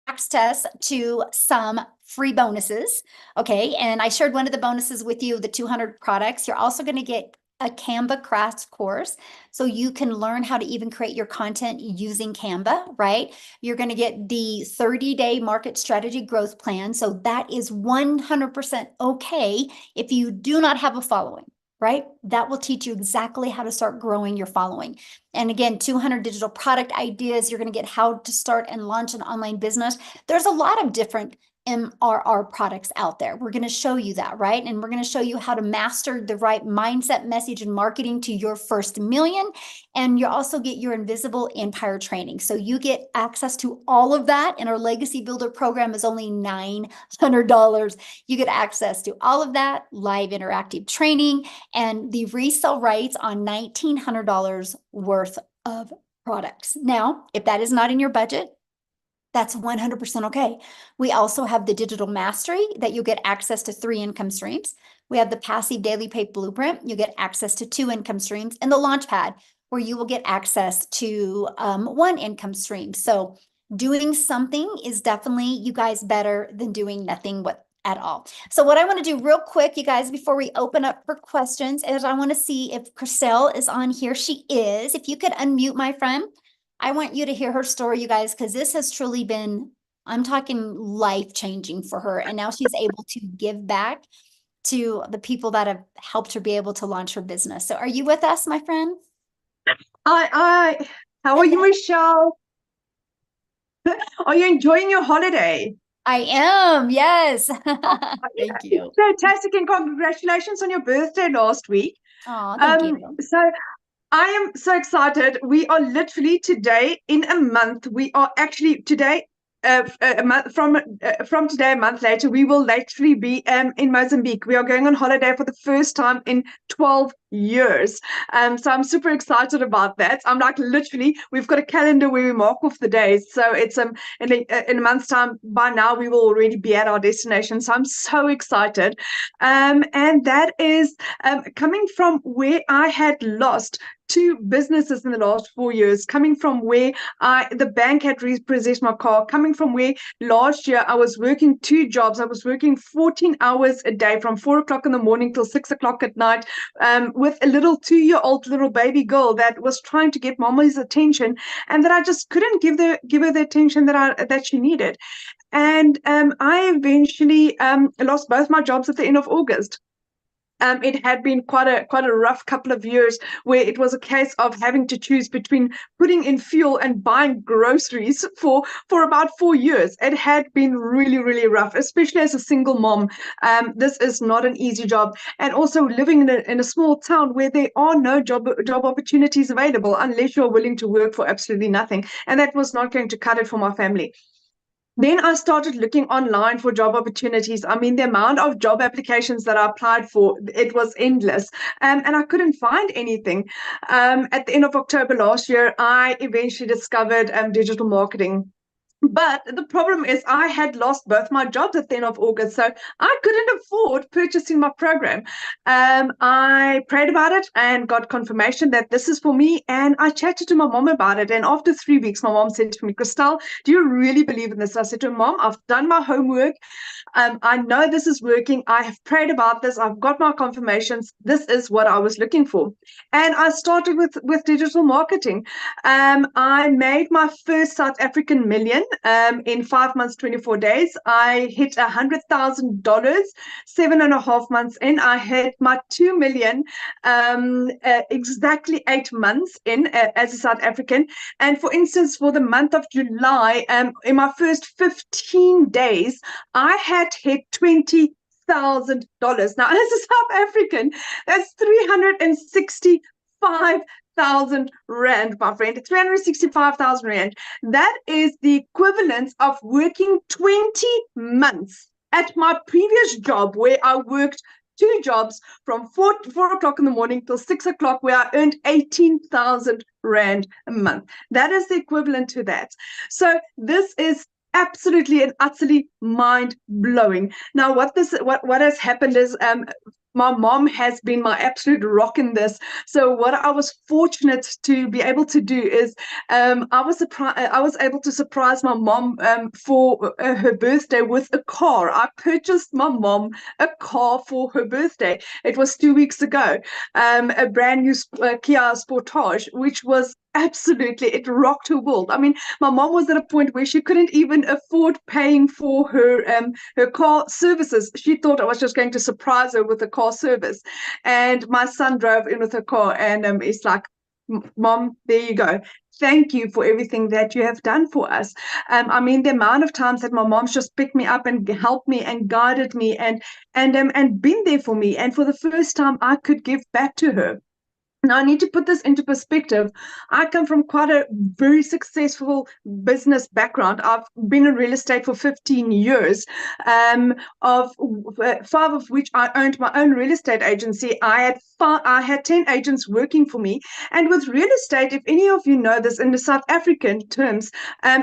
access to some free bonuses. Okay, and I shared one of the bonuses with you, the 200 products. You're also going to get a Canva crash course, so you can learn how to even create your content using Canva, right? You're going to get the 30-day market strategy growth plan. So that is 100% okay if you do not have a following, right? That will teach you exactly how to start growing your following. And again, 200 digital product ideas. You're going to get how to start and launch an online business. There's a lot of different MRR products out there. We're going to show you that, right? And we're going to show you how to master the right mindset, message, and marketing to your first million. And you also get your Invisible Empire training. So you get access to all of that. And our Legacy Builder program is only $900. You get access to all of that, live interactive training, and the resale rights on $1,900 worth of products. Now, if that is not in your budget, that's 100% okay. We also have the digital mastery that you'll get access to 3 income streams. We have the passive daily pay blueprint. You get access to 2 income streams, and the Launchpad, where you will get access to 1 income stream. So doing something is definitely, you guys, better than doing nothing at all. So what I want to do real quick, you guys, before we open up for questions, is I want to see if Chriselle is on here. She is. If you could unmute, my friend. I want you to hear her story, you guys, because this has truly been, I'm talking life-changing for her. And now she's able to give back to the people that have helped her be able to launch her business. So are you with us, my friend? How are you, Michelle? Are you enjoying your holiday? I am, yes. Thank you. Fantastic, and congratulations on your birthday last week. Oh, thank you. So I am so excited. We are literally today in a month. We are actually today, a month from today, a month later, we will literally be in Mozambique. We are going on holiday for the first time in 12 years. So I'm super excited about that. I'm like, literally, we've got a calendar where we mark off the days. So it's in a month's time. By now, we will already be at our destination. So I'm so excited. And that is coming from where I had lost 2 businesses in the last 4 years, coming from where the bank had repossessed my car, coming from where last year I was working 2 jobs. I was working 14 hours a day from 4 o'clock in the morning till 6 o'clock at night, with a little 2-year-old little baby girl that was trying to get mama's attention, and that I just couldn't give her the attention that she needed. And I eventually lost both my jobs at the end of August. It had been quite a rough couple of years, where it was a case of having to choose between putting in fuel and buying groceries for about 4 years. It had been really, really rough, especially as a single mom. This is not an easy job, and also living in a small town where there are no job opportunities available unless you're willing to work for absolutely nothing, and that was not going to cut it for my family. Then I started looking online for job opportunities. I mean, the amount of job applications that I applied for, it was endless. And I couldn't find anything. At the end of October last year, I eventually discovered digital marketing. But the problem is I had lost both my jobs at the end of August, so I couldn't afford purchasing my program. I prayed about it and got confirmation that this is for me, and I chatted to my mom about it. And after 3 weeks, my mom said to me, Christelle, do you really believe in this? I said to her, Mom, I've done my homework. I know this is working. I have prayed about this. I've got my confirmations. This is what I was looking for. And I started with digital marketing. I made my first South African million in 5 months, 24 days. I hit $100,000 7.5 months in. I hit my 2 million exactly 8 months in as a South African. And for instance, for the month of July, in my first 15 days, I had hit $20,000. Now, as a South African, that's 365,000 rand, my friend. 365,000 rand. That is the equivalent of working 20 months at my previous job, where I worked 2 jobs from 4 o'clock in the morning till 6 o'clock, where I earned 18,000 rand a month. That is the equivalent to that. So this is absolutely and utterly mind-blowing. Now, what has happened is my mom has been my absolute rock in this. So what I was fortunate to be able to do is I was able to surprise my mom for her birthday with a car. I purchased my mom a car for her birthday. It was 2 weeks ago, a brand new Kia Sportage, which was absolutely, it rocked her world. I mean, my mom was at a point where she couldn't even afford paying for her car services. She thought I was just going to surprise her with a car service. And my son drove in with her car, and it's like, Mom, there you go. Thank you for everything that you have done for us. I mean, the amount of times that my mom's just picked me up and helped me and guided me and been there for me. And for the first time, I could give back to her. Now, I need to put this into perspective. I come from quite a very successful business background. I've been in real estate for 15 years, of 5 of which I owned my own real estate agency. I had 10 agents working for me. And with real estate, if any of you know this in the South African terms,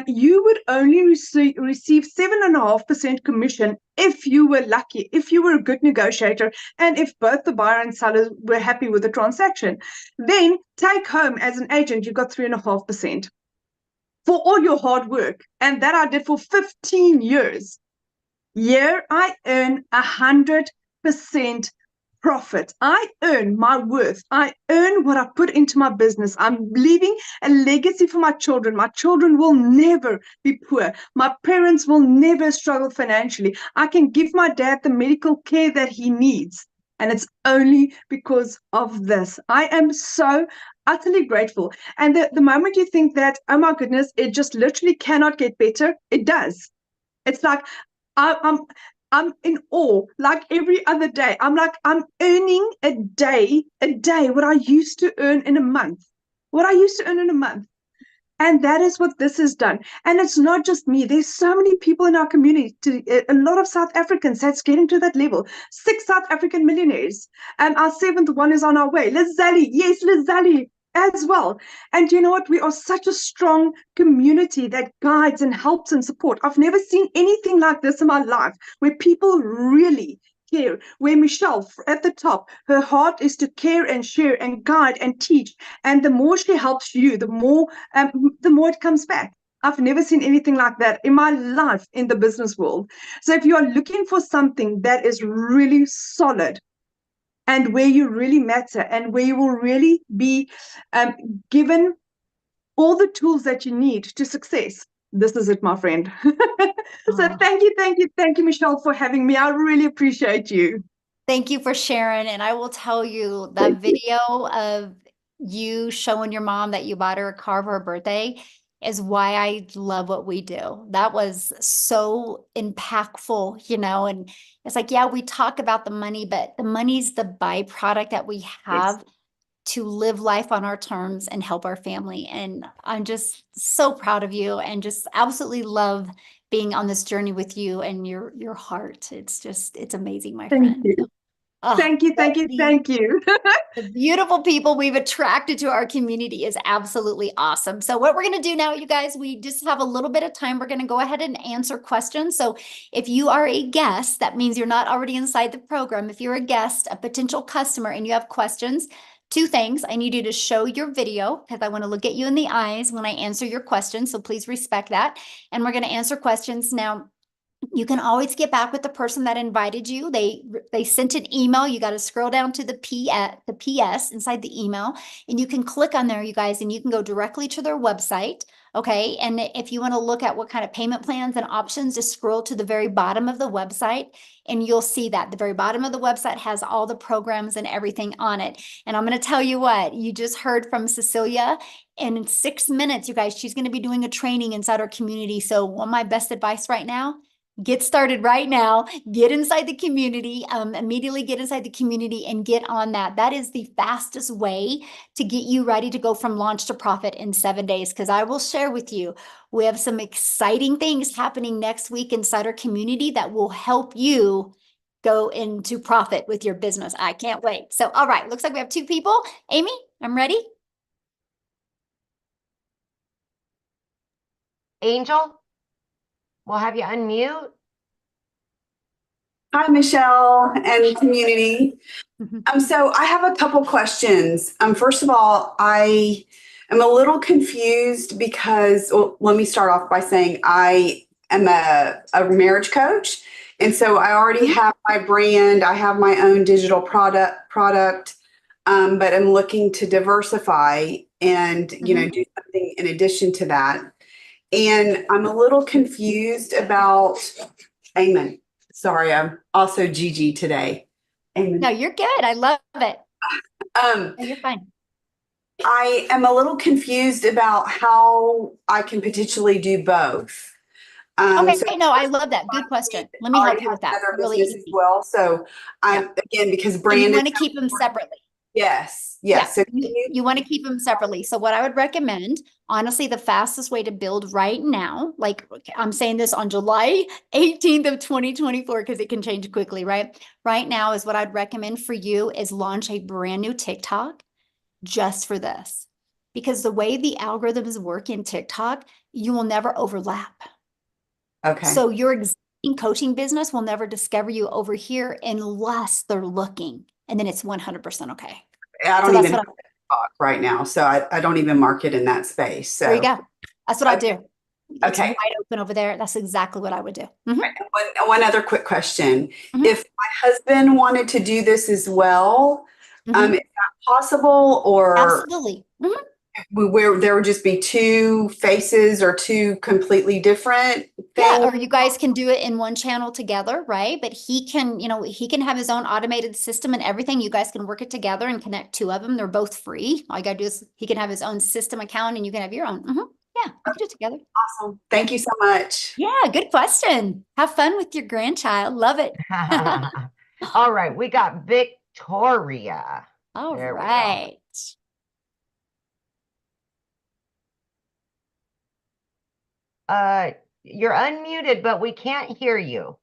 you would only receive 7.5% commission if you were lucky, if you were a good negotiator, and if both the buyer and seller were happy with the transaction. Then take home as an agent, you got 3.5% for all your hard work. And that I did for 15 years. Here I earn 100% profit. I earn my worth. I earn what I put into my business. I'm leaving a legacy for my children. My children will never be poor. My parents will never struggle financially. I can give my dad the medical care that he needs. And it's only because of this. I am so utterly grateful. And the moment you think that, oh my goodness, it just literally cannot get better, it does. It's like I'm in awe. Like every other day, I'm earning a day what I used to earn in a month. And that is what this has done. And it's not just me. There's so many people in our community, a lot of South Africans that's getting to that level. 6 South African millionaires. And our 7th one is on our way. Lizali, yes, Lizali as well. And you know what? We are such a strong community that guides and helps and support. I've never seen anything like this in my life, where people really care, where Michelle at the top, her heart is to care and share and guide and teach. And the more she helps you, the more it comes back. I've never seen anything like that in my life in the business world. So if you are looking for something that is really solid, and where you really matter, and where you will really be given all the tools that you need to success, this is it, my friend. So thank you, Michelle, for having me. I really appreciate you. Thank you for sharing. And I will tell you that video of you showing your mom that you bought her a car for her birthday is why I love what we do. That was so impactful, and it's like, yeah, we talk about the money, but the money's the byproduct that we have to live life on our terms and help our family. And I'm just so proud of you and just absolutely love being on this journey with you and your heart. It's amazing, my friend. Thank you. Thank you. The beautiful people we've attracted to our community is absolutely awesome. So what we're going to do now, you guys, we just have a little bit of time. We're going to go ahead and answer questions. So if you are a guest, that means you're not already inside the program. If you're a guest, a potential customer, and you have questions, 2 things. I need you to show your video because I want to look at you in the eyes when I answer your questions. So please respect that. And we're going to answer questions now. You can always get back with the person that invited you. They sent an email. You got to scroll down to the PS inside the email, and you can click on there, you guys, and you can go directly to their website. Okay. And if you want to look at what kind of payment plans and options, just scroll to the very bottom of the website and you'll see that the very bottom of the website has all the programs and everything on it. And I'm going to tell you what, you just heard from Cecilia, and in 6 minutes, you guys, she's going to be doing a training inside our community. So one of my best advice right now, get started right now, get inside the community, immediately get inside the community and get on that. That is the fastest way to get you ready to go from launch to profit in 7 days. Because I will share with you, we have some exciting things happening next week inside our community that will help you go into profit with your business. I can't wait. So, all right, looks like we have 2 people. Amy, I'm ready. Angel, we'll have you unmute. Hi, Michelle and community. So I have a couple questions. First of all, I am a little confused because, well, let me start off by saying I am a marriage coach. And so I already have my brand. I have my own digital product, but I'm looking to diversify and, do something in addition to that. And I'm a little confused about, Amen. Sorry, I'm also Gigi today. Amen. No, you're good. I love it. No, you're fine. I am a little confused about how I can potentially do both. Okay, no, I love that. Good question. Let me help you with that. Really easy. As well. So again, because brand, you want to keep them separately. Yes. Yeah, so you want to keep them separately. So what I would recommend, honestly, the fastest way to build right now, like I'm saying this on July 18th of 2024, because it can change quickly, right? Right now is what I'd recommend for you is launch a brand new TikTok just for this. Because the way the algorithms work in TikTok, you will never overlap. Okay. So your existing coaching business will never discover you over here unless they're looking. And then it's 100% okay. I don't even talk right now. So I don't even market in that space. So there you go. That's what I do. It's Okay. wide open over there. That's exactly what I would do. Mhm. One other quick question. Mhm. If my husband wanted to do this as well, Mhm. is that possible, or Absolutely. Mhm. where there would just be two faces or two completely different Yeah, things? or you guys can do it in one channel together, right? But he can, he can have his own automated system and everything. You guys can work it together and connect two of them. They're both free. All you gotta do is he can have his own system account and you can have your own. Mhm. Yeah, you can do it together. Awesome. Thank you so much. Yeah, good question. Have fun with your grandchild. Love it. All right, we got Victoria. All There we go. right. You're unmuted, but we can't hear you.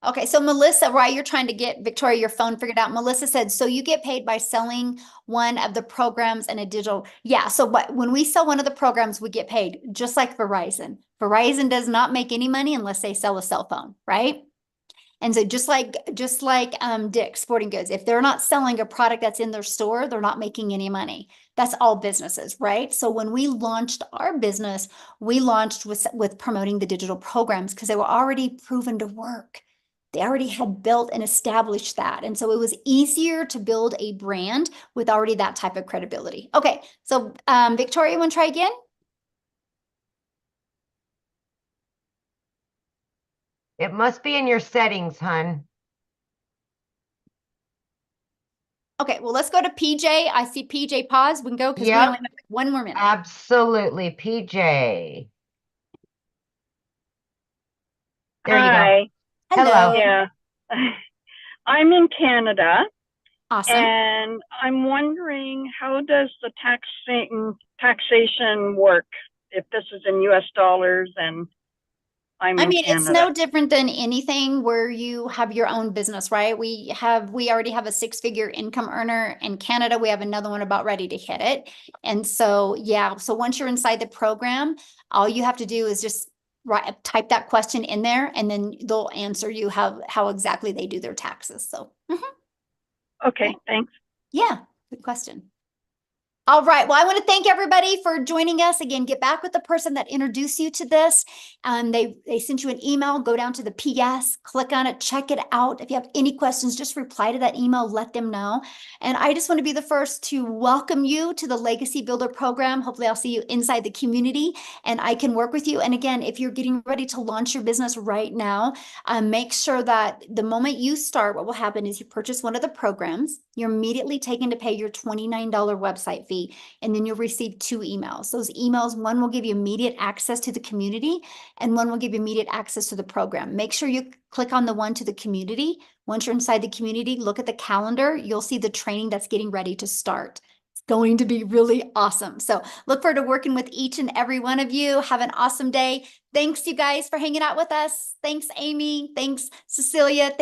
Okay, so Melissa, right, you're trying to get Victoria your phone figured out. Melissa said, so you get paid by selling one of the programs in a digital. Yeah, so when we sell one of the programs, we get paid just like Verizon. Verizon does not make any money unless they sell a cell phone, right? And so just like Dick's Sporting Goods, if they're not selling a product that's in their store, they're not making any money. That's all businesses, right? So when we launched our business, we launched with promoting the digital programs because they were already proven to work. They already had built and established that. And so it was easier to build a brand with already that type of credibility. Okay, so Victoria, you want to try again? It must be in your settings, hun. Okay, well, let's go to PJ. I see PJ pause. We can go because we Yep. only have one more minute. Absolutely, PJ. There you go. Hi. Hello. Yeah. I'm in Canada, Awesome. and I'm wondering, how does the taxation work if this is in US dollars and I'm I in mean, it's Canada? no different than anything where you have your own business, right? We already have a 6-figure income earner in Canada. We have another one about ready to hit it. And so, yeah, so once you're inside the program, all you have to do is just type that question in there and then they'll answer you how exactly they do their taxes. So, Okay, thanks. yeah, good question. All right. Well, I want to thank everybody for joining us. Again, get back with the person that introduced you to this. They sent you an email. Go down to the PS, click on it, check it out. If you have any questions, just reply to that email, let them know. And I just want to be the first to welcome you to the Legacy Builder program. Hopefully I'll see you inside the community and I can work with you. And again, if you're getting ready to launch your business right now, make sure that the moment you start, what will happen is you purchase one of the programs, you're immediately taken to pay your $29 website fee, and then you'll receive 2 emails. Those emails, one will give you immediate access to the community and one will give you immediate access to the program. Make sure you click on the one to the community. Once you're inside the community, look at the calendar. You'll see the training that's getting ready to start. It's going to be really awesome. So look forward to working with each and every one of you. Have an awesome day. Thanks, you guys, for hanging out with us. Thanks, Amy. Thanks, Cecilia. Thanks.